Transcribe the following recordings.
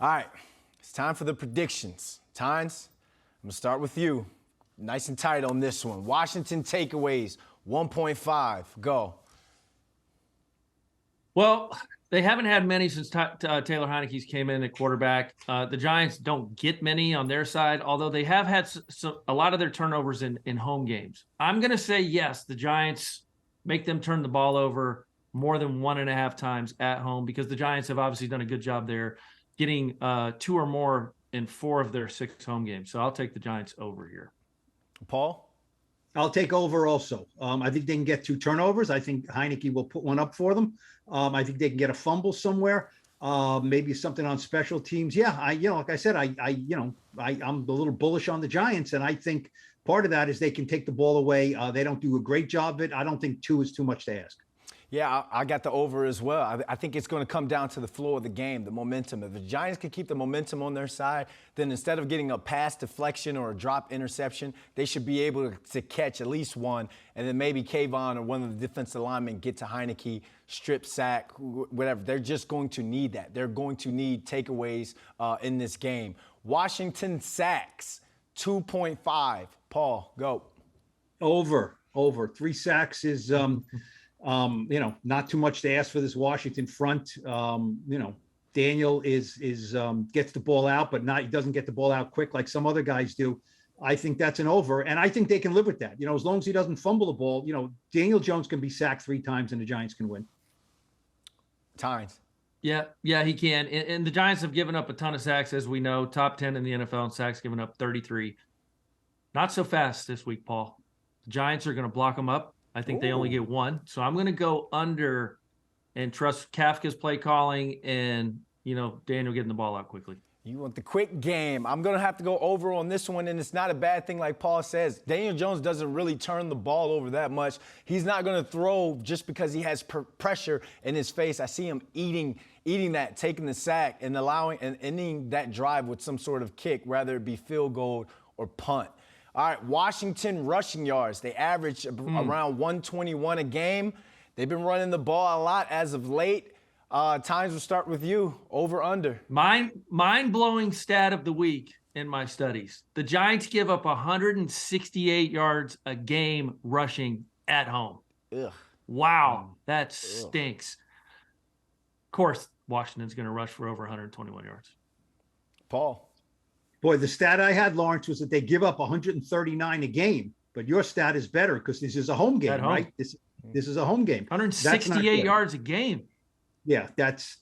All right, it's time for the predictions. Tynes, I'm going to start with you. Nice and tight on this one. Washington takeaways, 1.5. Go. Well, they haven't had many since Taylor Heineke's came in at quarterback. The Giants don't get many on their side, although they have had a lot of their turnovers in home games. I'm going to say yes, the Giants make them turn the ball over more than 1.5 times at home because the Giants have obviously done a good job there getting 2 or more in 4 of their 6 home games. So I'll take the Giants over here. Paul? I'll take over also. I think they can get 2 turnovers. I think Heineke will put one up for them. I think they can get a fumble somewhere. Maybe something on special teams. Yeah, like I said, I'm a little bullish on the Giants, and I think part of that is they can take the ball away. They don't do a great job of it. I don't think 2 is too much to ask. Yeah, I got the over as well. I think it's going to come down to the flow of the game, the momentum. If the Giants can keep the momentum on their side, then instead of getting a pass deflection or a drop interception, they should be able to catch at least one, and then maybe Kayvon or one of the defensive linemen get to Heineke, strip sack, whatever. They're just going to need that. They're going to need takeaways in this game. Washington sacks, 2.5. Paul, go. Over. 3 sacks is not too much to ask for this Washington front. Daniel is gets the ball out, but he doesn't get the ball out quick like some other guys do. I think that's an over, and I think they can live with that. As long as he doesn't fumble the ball, Daniel Jones can be sacked 3 times and the Giants can win. Tynes. Yeah, he can. And the Giants have given up a ton of sacks, as we know, top 10 in the NFL in sacks, given up 33. Not so fast this week, Paul. The Giants are going to block them up. I think they only get 1. So I'm going to go under and trust Kafka's play calling and, Daniel getting the ball out quickly. You want the quick game. I'm going to have to go over on this one, and it's not a bad thing like Paul says. Daniel Jones doesn't really turn the ball over that much. He's not going to throw just because he has pressure in his face. I see him eating that, taking the sack, and ending that drive with some sort of kick, whether it be field goal or punt. All right, Washington rushing yards. They average around 121 a game. They've been running the ball a lot as of late. Tynes, will start with you. Over, under. Mind-blowing stat of the week in my studies. The Giants give up 168 yards a game rushing at home. Ugh. Wow, that stinks. Of course, Washington's going to rush for over 121 yards. Paul. Boy, the stat I had, Lawrence, was that they give up 139 a game. But your stat is better because this is a home game, right? This is a home game. 168 yards a game. Yeah, that's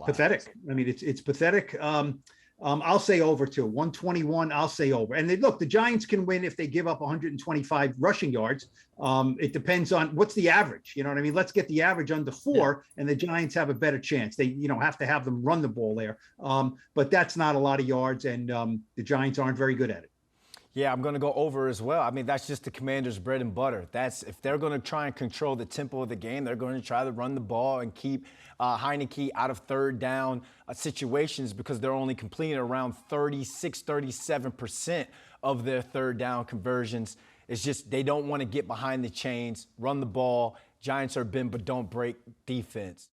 pathetic. I mean, it's pathetic. I'll say over too. 121, I'll say over. And look, the Giants can win if they give up 125 rushing yards. It depends on what's the average. You know what I mean? Let's get the average under 4, and the Giants have a better chance. They, have to have them run the ball there. But that's not a lot of yards, and the Giants aren't very good at it. Yeah, I'm going to go over as well. I mean, that's just the Commanders' bread and butter. If they're going to try and control the tempo of the game, they're going to try to run the ball and keep Heineke out of third down situations because they're only completing around 37% of their third down conversions. It's just they don't want to get behind the chains, run the ball. Giants are bend but don't break defense.